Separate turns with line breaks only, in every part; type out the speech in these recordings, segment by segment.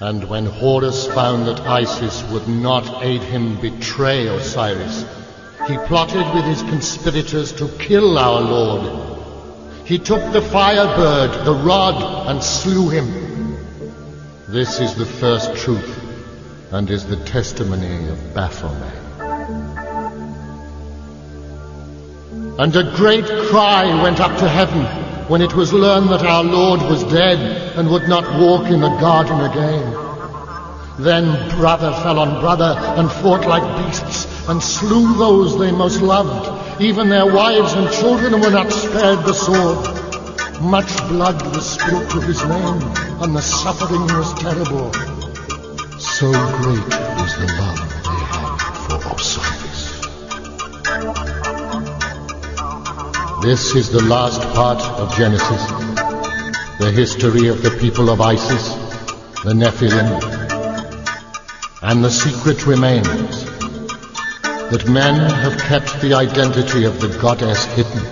And when Horus found that Isis would not aid him betray Osiris, he plotted with his conspirators to kill our Lord. He took the fire-bird, the rod, and slew him. This is the first truth, and is the testimony of Baphomet. And a great cry went up to heaven when it was learned that our Lord was dead and would not walk in the garden again. Then brother fell on brother and fought like beasts and slew those they most loved. Even their wives and children were not spared the sword. Much blood was spilt to his name, and the suffering was terrible. So great was the love they had for Osiris. This is the last part of Genesis, the history of the people of Isis, the Nephilim. And the secret remains that men have kept the identity of the goddess hidden,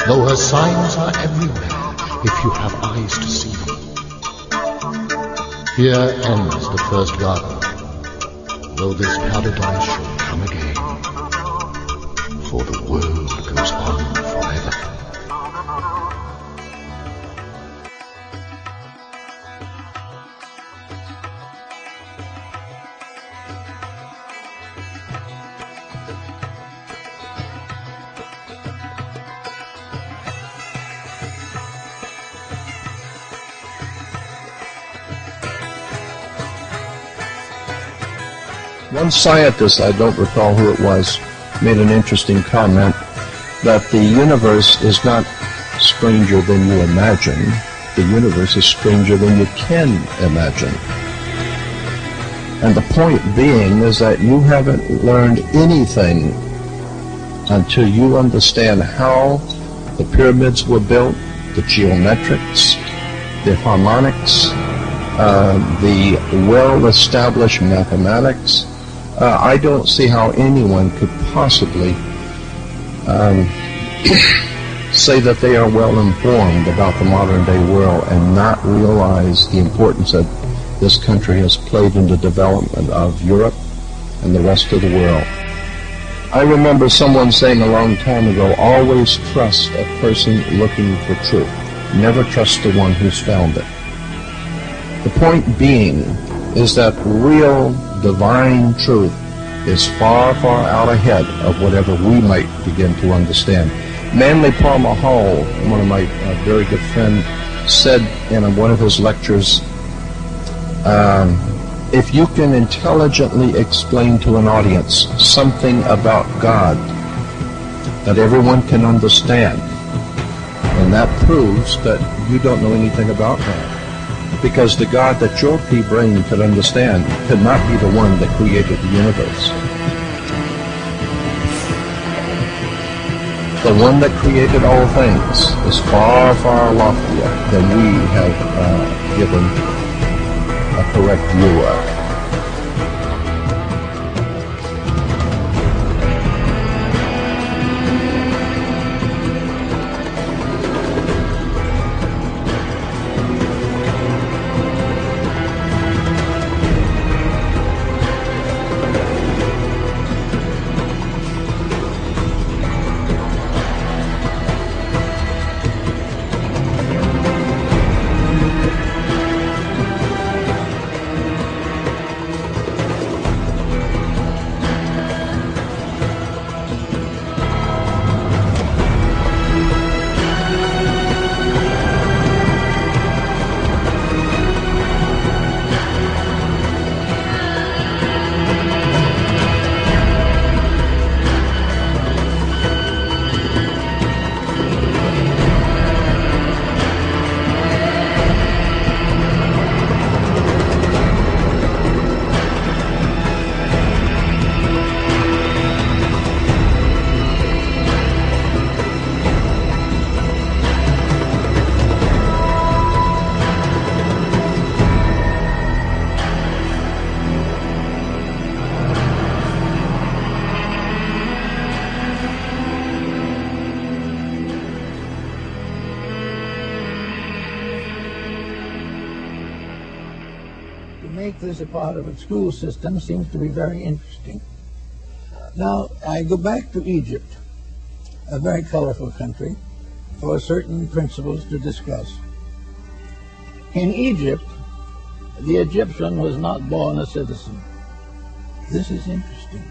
though her signs are everywhere if you have eyes to see them. Here ends the first garden, though this paradise shall come again, for the world goes on forever.
One scientist, I don't recall who it was, made an interesting comment that the universe is not stranger than you imagine. The universe is stranger than you can imagine. And the point being is that you haven't learned anything until you understand how the pyramids were built, the geometrics, the harmonics, the well-established mathematics. I don't see how anyone could possibly say that they are well informed about the modern day world and not realize the importance that this country has played in the development of Europe and the rest of the world. I remember someone saying a long time ago, always trust a person looking for truth. Never trust the one who's found it. The point being is that real divine truth is far, far out ahead of whatever we might begin to understand. Manly Palmer Hall, one of my very good friends, said in one of his lectures, if you can intelligently explain to an audience something about God that everyone can understand, and that proves that you don't know anything about God. Because the God that your pea brain could understand could not be the one that created the universe. The one that created all things is far, far loftier than we have given a correct view of.
to make this a part of a school system seems to be very interesting. Now, I go back to Egypt, a very colorful country, for certain principles to discuss. In Egypt, the Egyptian was not born a citizen. This is interesting.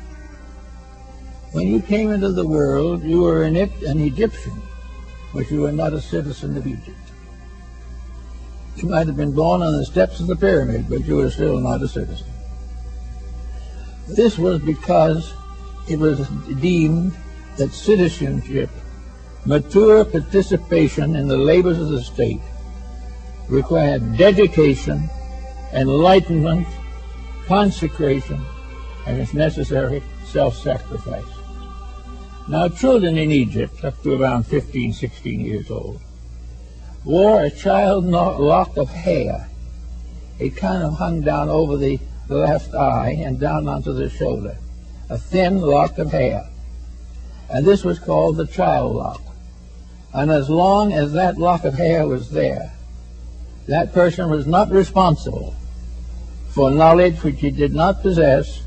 When you came into the world, you were an Egyptian, but you were not a citizen of Egypt. You might have been born on the steps of the pyramid, but you were still not a citizen. This was because it was deemed that citizenship, mature participation in the labors of the state, required dedication, enlightenment, consecration, and, if necessary, self-sacrifice. Now, children in Egypt, up to around 15, 16 years old, wore a child lock of hair. It kind of hung down over the left eye and down onto the shoulder, a thin lock of hair. And this was called the child lock. And as long as that lock of hair was there, that person was not responsible for knowledge which he did not possess.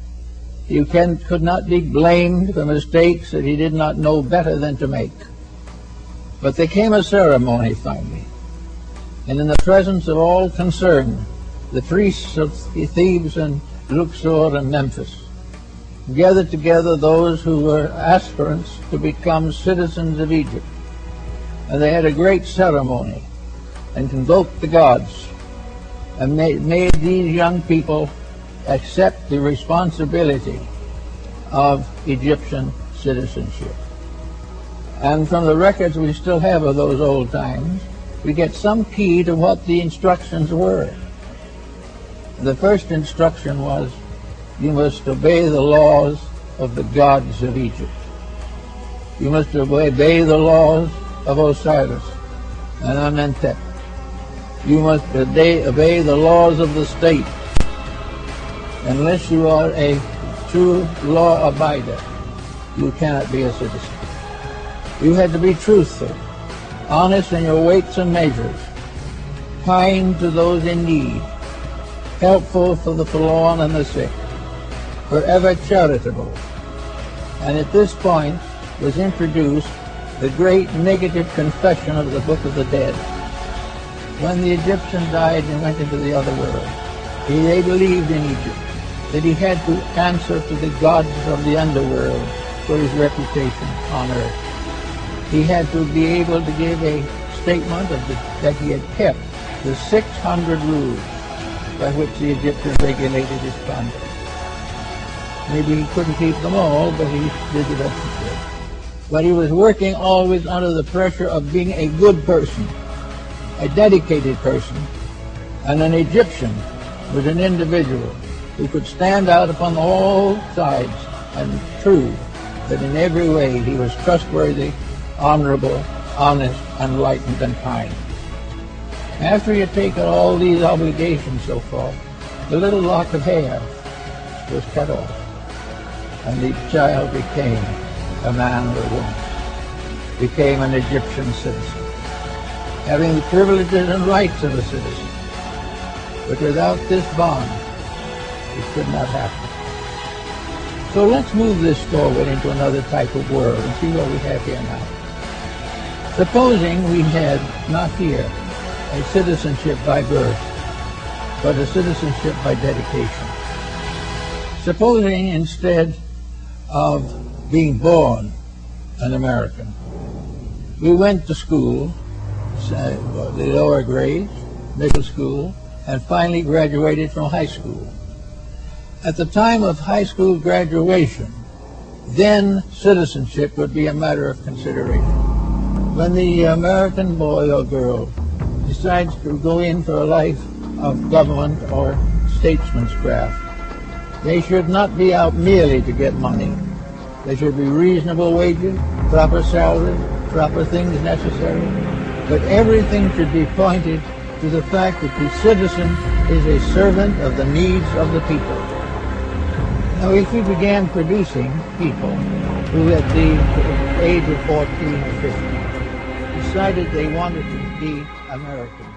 He could not be blamed for mistakes that he did not know better than to make. But there came a ceremony finally, and in the presence of all concerned, the priests of Thebes and Luxor and Memphis gathered together those who were aspirants to become citizens of Egypt. And they had a great ceremony and invoked the gods and made these young people accept the responsibility of Egyptian citizenship. And from the records we still have of those old times, we get some key to what the instructions were. The first instruction was, you must obey the laws of the gods of Egypt. You must obey the laws of Osiris and Amenhotep. You must obey the laws of the state. Unless you are a true law abider, you cannot be a citizen. You had to be truthful, honest in your weights and measures, kind to those in need, helpful for the forlorn and the sick, forever charitable. And at this point was introduced the great negative confession of the Book of the Dead. When the Egyptian died and went into the other world, they believed in Egypt that he had to answer to the gods of the underworld for his reputation on earth. He had to be able to give a statement that he had kept the 600 rules by which the Egyptians regulated his conduct. Maybe he couldn't keep them all, but he did the best he could. But he was working always under the pressure of being a good person, a dedicated person, and an Egyptian was an individual who could stand out upon all sides and prove that in every way he was trustworthy, honorable, honest, enlightened, and kind. After he had taken all these obligations so far, the little lock of hair was cut off, and the child became a man or a woman, became an Egyptian citizen, having the privileges and rights of a citizen. But without this bond, it could not happen. So let's move this forward into another type of world and see what we have here now. Supposing we had not here a citizenship by birth, but a citizenship by dedication. Supposing instead of being born an American, we went to school, the lower grades, middle school, and finally graduated from high school. At the time of high school graduation, then citizenship would be a matter of consideration. When the American boy or girl decides to go in for a life of government or statesman's craft, they should not be out merely to get money. There should be reasonable wages, proper salaries, proper things necessary, but everything should be pointed to the fact that the citizen is a servant of the needs of the people. Now, if we began producing people who at the age of 14 or 15 decided they wanted to be Americans,